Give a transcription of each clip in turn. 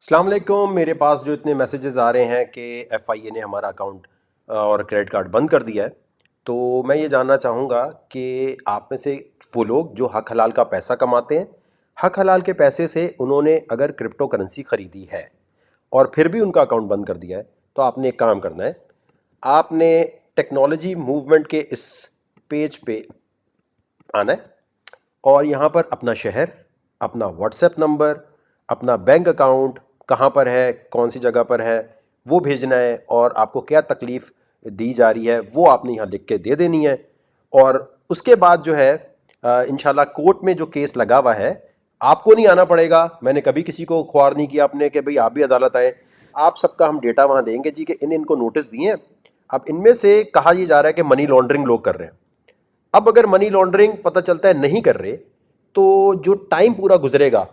अस्सलाम वालेकुम। मेरे पास जो इतने मैसेजेस आ रहे हैं कि एफआईए ने हमारा अकाउंट और क्रेडिट कार्ड बंद कर दिया है, तो मैं ये जानना चाहूँगा कि आप में से वो लोग जो हक हलाल का पैसा कमाते हैं, हक हलाल के पैसे से उन्होंने अगर क्रिप्टो करेंसी ख़रीदी है और फिर भी उनका अकाउंट बंद कर दिया है, तो आपने एक काम करना है। आपने टेक्नोलॉजी मूवमेंट के इस पेज पे आना है और यहाँ पर अपना शहर, अपना व्हाट्सएप नंबर, अपना बैंक अकाउंट कहाँ पर है, कौन सी जगह पर है, वो भेजना है और आपको क्या तकलीफ़ दी जा रही है वो आपने यहाँ लिख के दे देनी है। और उसके बाद जो है इंशाल्लाह कोर्ट में जो केस लगा हुआ है, आपको नहीं आना पड़ेगा। मैंने कभी किसी को ख्वार नहीं किया अपने कि भाई आप भी अदालत आए। आप सबका हम डेटा वहाँ देंगे जी कि इनको नोटिस दिए हैं। अब इनमें से कहा यह जा रहा है कि मनी लॉन्ड्रिंग लोग कर रहे हैं। अब अगर मनी लॉन्ड्रिंग पता चलता है नहीं कर रहे, तो जो टाइम पूरा गुजरेगा,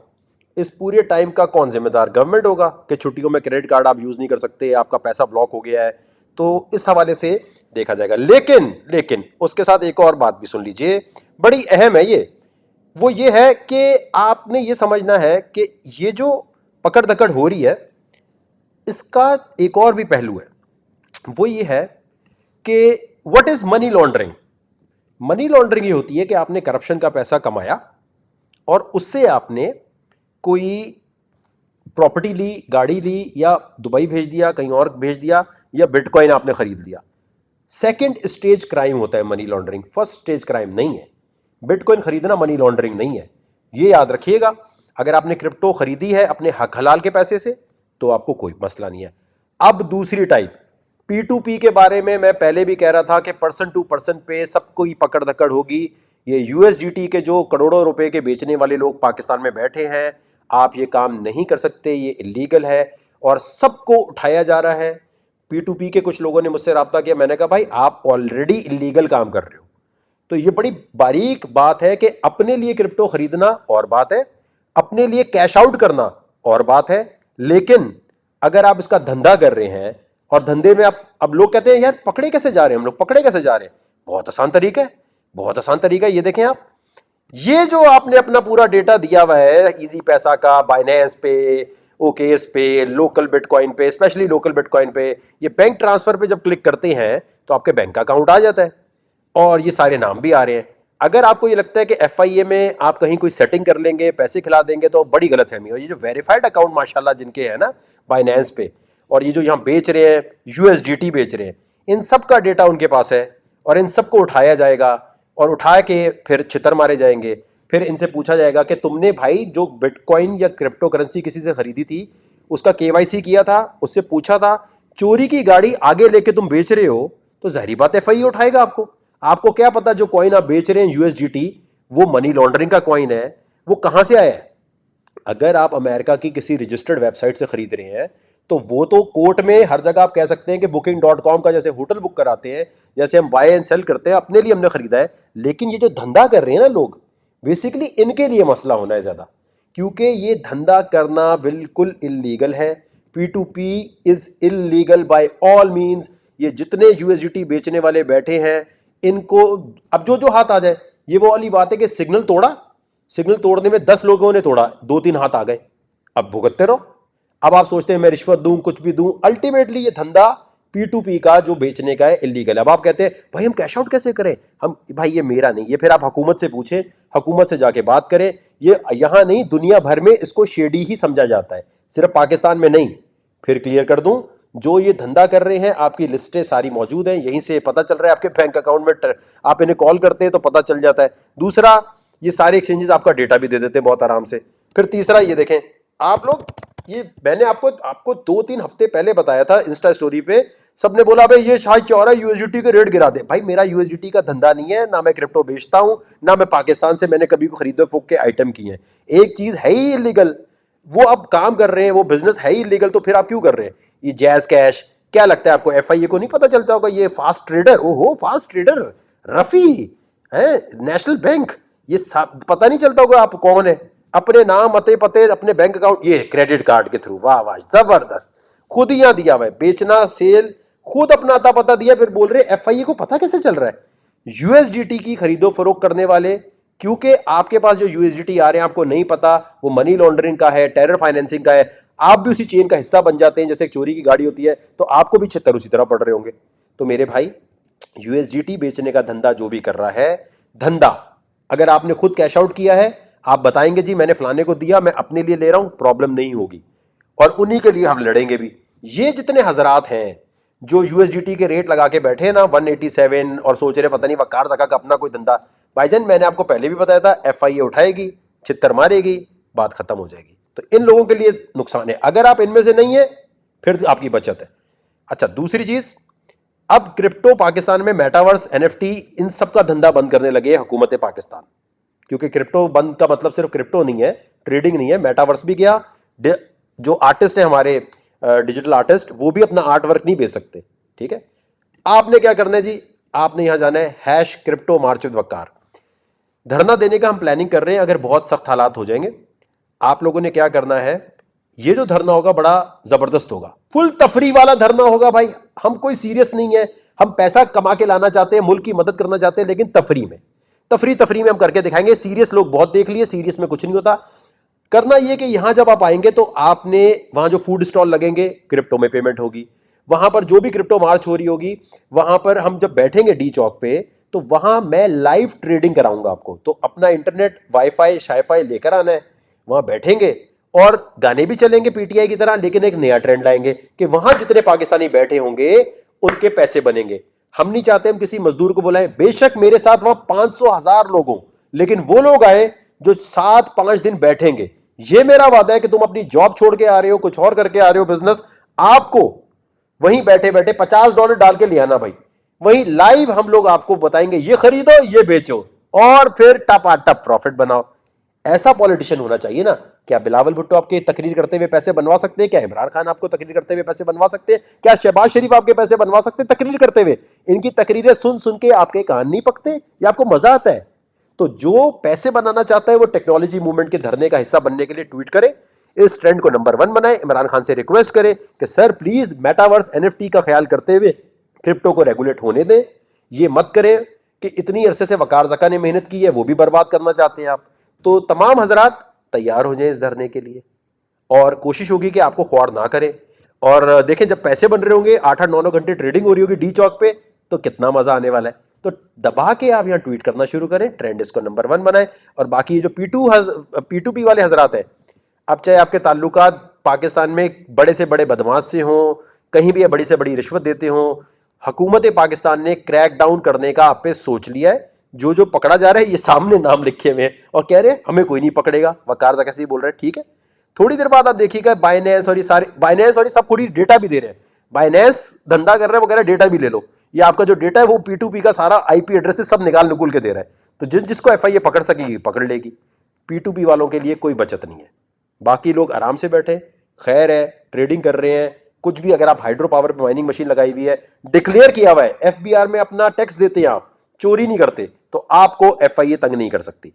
इस पूरे टाइम का कौन जिम्मेदार? गवर्नमेंट होगा कि छुट्टियों में क्रेडिट कार्ड आप यूज़ नहीं कर सकते, आपका पैसा ब्लॉक हो गया है। तो इस हवाले से देखा जाएगा। लेकिन लेकिन उसके साथ एक और बात भी सुन लीजिए, बड़ी अहम है ये। वो ये है कि आपने ये समझना है कि ये जो पकड़ दकड़ हो रही है, इसका एक और भी पहलू है। वो ये है कि what is money laundering. Money laundering ये होती है कि आपने करप्शन का पैसा कमाया और उससे आपने कोई प्रॉपर्टी ली, गाड़ी ली, या दुबई भेज दिया, कहीं और भेज दिया, या बिटकॉइन आपने खरीद लिया। सेकंड स्टेज क्राइम होता है money laundering, first stage crime नहीं है। बिटकॉइन खरीदना मनी लॉन्ड्रिंग नहीं है, ये याद रखिएगा। अगर आपने क्रिप्टो खरीदी है अपने हक हलाल के पैसे से, तो आपको कोई मसला नहीं है। अब दूसरी टाइप P2P के बारे में मैं पहले भी कह रहा था कि पर्सन टू पर्सन पे सबको ही पकड़ धकड़ होगी। ये यूएसडीटी के जो करोड़ों रुपए के बेचने वाले लोग पाकिस्तान में बैठे हैं, आप ये काम नहीं कर सकते, ये इलीगल है और सबको उठाया जा रहा है। P2P के कुछ लोगों ने मुझसे रब्ता किया, मैंने कहा भाई आप ऑलरेडी इलीगल काम कर रहे हो। तो ये बड़ी बारीक बात है कि अपने लिए क्रिप्टो खरीदना और बात है, अपने लिए कैश आउट करना और बात है। लेकिन अगर आप इसका धंधा कर रहे हैं और धंधे में आप, अब लोग कहते हैं यार पकड़े कैसे जा रहे हैं हम लोग, पकड़े कैसे जा रहे हैं? बहुत आसान तरीका है, बहुत आसान तरीका है। ये देखें आप, ये जो आपने अपना पूरा डेटा दिया हुआ है इजी पैसा का, बाइनेंस पे, ओकेस पे, लोकल बिटकॉइन पे, स्पेशली लोकल बिटकॉइन पे, ये बैंक ट्रांसफर पे जब क्लिक करते हैं तो आपके बैंक का अकाउंट आ जाता है और ये सारे नाम भी आ रहे हैं। अगर आपको ये लगता है कि एफआईए में आप कहीं कोई सेटिंग कर लेंगे, पैसे खिला देंगे, तो बड़ी गलतफहमी है। ये जो वेरीफाइड अकाउंट माशाल्लाह जिनके है ना बाइनेंस पे, और ये जो यहाँ बेच रहे हैं यूएसडीटी बेच रहे हैं, इन सब का डेटा उनके पास है और इन सबको उठाया जाएगा और उठा के फिर छितर मारे जाएंगे। फिर इनसे पूछा जाएगा कि तुमने भाई जो बिटकॉइन या क्रिप्टो करेंसी किसी से खरीदी थी, उसका केवाईसी किया था, उससे पूछा था, चोरी की गाड़ी आगे लेके तुम बेच रहे हो, तो जाहिर बात एफआईए उठाएगा आपको। आपको क्या पता जो कॉइन आप बेच रहे हैं यूएसडीटी, वो मनी लॉन्ड्रिंग का कॉइन है, वो कहां से आया है? अगर आप अमेरिका की किसी रजिस्टर्ड वेबसाइट से खरीद रहे हैं, तो वो तो कोर्ट में हर जगह आप कह सकते हैं कि booking.com का जैसे होटल बुक कराते हैं, जैसे हम बाय एंड सेल करते हैं, अपने लिए हमने खरीदा है। लेकिन ये जो धंधा कर रहे हैं ना लोग, बेसिकली इनके लिए मसला होना है ज्यादा, क्योंकि ये धंधा करना बिल्कुल इलीगल है। P2P is illegal by all means. ये जितने यूएसडीटी बेचने वाले बैठे हैं, इनको अब जो जो हाथ आ जाए, ये वो वाली बात है कि सिग्नल तोड़ा, सिग्नल तोड़ने में 10 लोगों ने तोड़ा, 2-3 हाथ आ गए, अब भुगतते रहो। अब आप सोचते हैं मैं रिश्वत दूं, कुछ भी दूं, अल्टीमेटली ये धंधा P2P का जो बेचने का है इलीगल है। अब आप कहते हैं भाई हम कैश आउट कैसे करें? हम भाई ये मेरा नहीं, ये फिर आप हुकूमत से पूछें, हुकूमत से जाके बात करें। ये यहां नहीं, दुनिया भर में इसको शेडी ही समझा जाता है, सिर्फ पाकिस्तान में नहीं। फिर क्लियर कर दूं, जो ये धंधा कर रहे हैं आपकी लिस्टें सारी मौजूद हैं, यहीं से पता चल रहा है। आपके बैंक अकाउंट में आप इन्हें कॉल करते हैं तो पता चल जाता है। दूसरा, ये सारे एक्सचेंजेस आपका डेटा भी दे देते हैं बहुत आराम से। फिर तीसरा, ये देखें आप लोग, ये मैंने आपको 2-3 हफ्ते पहले बताया था इंस्टा स्टोरी पे, सबने बोला भाई ये शायद चाह रहा है यूएसडीटी के रेट गिरा दे। भाई मेरा यूएसडीटी का धंधा नहीं है, ना मैं क्रिप्टो बेचता हूं, ना मैं पाकिस्तान से मैंने कभी को खरीदो फूक के आइटम किए हैं। एक चीज है ही इलीगल, वो अब काम कर रहे हैं, वो बिजनेस है ही इलीगल, तो फिर आप क्यों कर रहे हैं? ये जैज कैश, क्या लगता है आपको एफआईए को नहीं पता चलता होगा? ये फास्ट ट्रेडर, ओहो फास्ट ट्रेडर रफी है, नेशनल बैंक, ये पता नहीं चलता होगा आप कौन है? अपने नाम, अते पते, अपने बैंक अकाउंट, ये क्रेडिट कार्ड के थ्रू, वाह वाह जबरदस्त, खुद ही यहां दिया हुआ है, बेचना सेल, खुद अपना अता पता दिया, फिर बोल रहे एफआईए को पता कैसे चल रहा है? यूएसडीटी की खरीदो फरोख्त करने वाले, क्योंकि आपके पास जो यूएसडीटी आ रहे हैं आपको नहीं पता वो मनी लॉन्ड्रिंग का है, टेरर फाइनेंसिंग का है। आप भी उसी चेन का हिस्सा बन जाते हैं। जैसे एक चोरी की गाड़ी होती है तो आपको भी छितर उसी तरह पड़ रहे होंगे। तो मेरे भाई, यूएसडीटी बेचने का धंधा जो भी कर रहा है, धंधा अगर आपने खुद कैश आउट किया है, आप बताएंगे जी मैंने फलाने को दिया, मैं अपने लिए ले रहा हूं, प्रॉब्लम नहीं होगी और उन्हीं के लिए हम लड़ेंगे भी। ये जितने हजरात हैं जो यूएसडीटी के रेट लगा के बैठे हैं ना 187 और सोच रहे पता नहीं वकार जगह का अपना कोई धंधा, भाईजान मैंने आपको पहले भी बताया था, एफआईए उठाएगी, छितर मारेगी, बात खत्म हो जाएगी। तो इन लोगों के लिए नुकसान है। अगर आप इनमें से नहीं है फिर आपकी बचत है। अच्छा, दूसरी चीज, अब क्रिप्टो पाकिस्तान में मेटावर्स, एनएफटी, इन सब का धंधा बंद करने लगे हुकूमत पाकिस्तान। क्योंकि क्रिप्टो बंद का मतलब सिर्फ क्रिप्टो नहीं है, ट्रेडिंग नहीं है, मेटावर्स भी गया। जो आर्टिस्ट है हमारे डिजिटल आर्टिस्ट, वो भी अपना आर्ट वर्क नहीं बेच सकते। ठीक है, आपने क्या करना है जी, आपने यहां जाना है हैश क्रिप्टो मार्च विद वकार। धरना देने का हम प्लानिंग कर रहे हैं अगर बहुत सख्त हालात हो जाएंगे। आप लोगों ने क्या करना है, ये जो धरना होगा बड़ा जबरदस्त होगा, फुल तफरी वाला धरना होगा भाई। हम कोई सीरियस नहीं है, हम पैसा कमा के लाना चाहते हैं, मुल्क की मदद करना चाहते हैं, लेकिन तफरी में, तफरी में हम करके दिखाएंगे। सीरियस लोग बहुत देख लिए, सीरियस में कुछ नहीं होता। करना यह कि यहां जब आप आएंगे तो आपने वहां जो फूड स्टॉल लगेंगे क्रिप्टो में पेमेंट होगी, वहां पर जो भी क्रिप्टो मार्च हो रही होगी, वहां पर हम जब बैठेंगे डी चौक पे तो वहां मैं लाइव ट्रेडिंग कराऊंगा आपको। तो अपना इंटरनेट, वाईफाई शाईफाई लेकर आना है, वहां बैठेंगे और गाने भी चलेंगे पीटीआई की तरह, लेकिन एक नया ट्रेंड लाएंगे कि वहां जितने पाकिस्तानी बैठे होंगे उनके पैसे बनेंगे। हम नहीं चाहते हम किसी मजदूर को बुलाएं, बेशक मेरे साथ वहां 500,000 लोग हों, लेकिन वो लोग आए जो 7-5 दिन बैठेंगे। ये मेरा वादा है कि तुम अपनी जॉब छोड़ के आ रहे हो, कुछ और करके आ रहे हो बिजनेस, आपको वहीं बैठे बैठे $50 डाल के ले आना भाई। वहीं लाइव हम लोग आपको बताएंगे ये खरीदो ये बेचो और फिर टपाटप प्रॉफिट बनाओ। ऐसा पॉलिटिशियन होना चाहिए ना। क्या बिलावल भुट्टो आपके तकरीर करते हुए पैसे बनवा सकते हैं? क्या इमरान खान आपको तकरीर करते हुए पैसे बनवा सकते हैं? क्या शहबाज शरीफ आपके पैसे बनवा सकते हैं तकरीर करते हुए? इनकी तकरीरें सुन सुन के आपके कान नहीं पकते या आपको मजा आता है? तो जो पैसे बनाना चाहता है वो टेक्नोलॉजी मूवमेंट के धरने का हिस्सा बनने के लिए ट्वीट करे, इस ट्रेंड को नंबर 1 बनाए, इमरान खान से रिक्वेस्ट करे कि सर प्लीज मेटावर्स, एनएफटी का ख्याल करते हुए क्रिप्टो को रेगुलेट होने दें। ये मत करें कि इतनी अरसे से वकार ज़का ने मेहनत की है वो भी बर्बाद करना चाहते हैं आप। तो तमाम हजरात तैयार हो जाएं इस धरने के लिए और कोशिश होगी कि आपको ख्वार ना करें। और देखें जब पैसे बन रहे होंगे, 8-8, 9-9 घंटे ट्रेडिंग हो रही होगी डी चौक पे, तो कितना मजा आने वाला है। तो दबा के आप यहाँ ट्वीट करना शुरू करें, ट्रेंड इसको नंबर 1 बनाएं। और बाकी ये जो P2P वाले हजरात हैं, अब चाहे आपके ताल्लुकात पाकिस्तान में बड़े से बड़े बदमाश से हों, कहीं भी बड़ी से बड़ी रिश्वत देते हों, हुकूमत पाकिस्तान ने क्रैक डाउन करने का आप पे सोच लिया है। जो जो पकड़ा जा रहा है ये सामने नाम लिखे हुए हैं और कह रहे हैं हमें कोई नहीं पकड़ेगा। वकार जगह से ही बोल रहे हैं, ठीक है। थोड़ी देर बाद आप देखिएगा बाइनेंस और ये सारे, बाइनेंस और ये सब पूरी डेटा भी दे रहे हैं। बाइनेंस धंधा कर रहे हैं, वो कह रहे हैं डेटा भी ले लो। ये आपका जो डेटा है वो P2P का सारा आईपी एड्रेस से सब निकाल निकुल के दे रहा है। तो जिसको एफआईए पकड़ सकेगी पकड़ लेगी। P2P वालों के लिए कोई बचत नहीं है। बाकी लोग आराम से बैठे, खैर है, ट्रेडिंग कर रहे हैं। कुछ भी अगर आप हाइड्रो पावर पे माइनिंग मशीन लगाई हुई है, डिक्लेयर किया हुआ है, एफबीआर में अपना टैक्स देते हैं, आप चोरी नहीं करते, तो आपको एफआईए तंग नहीं कर सकती।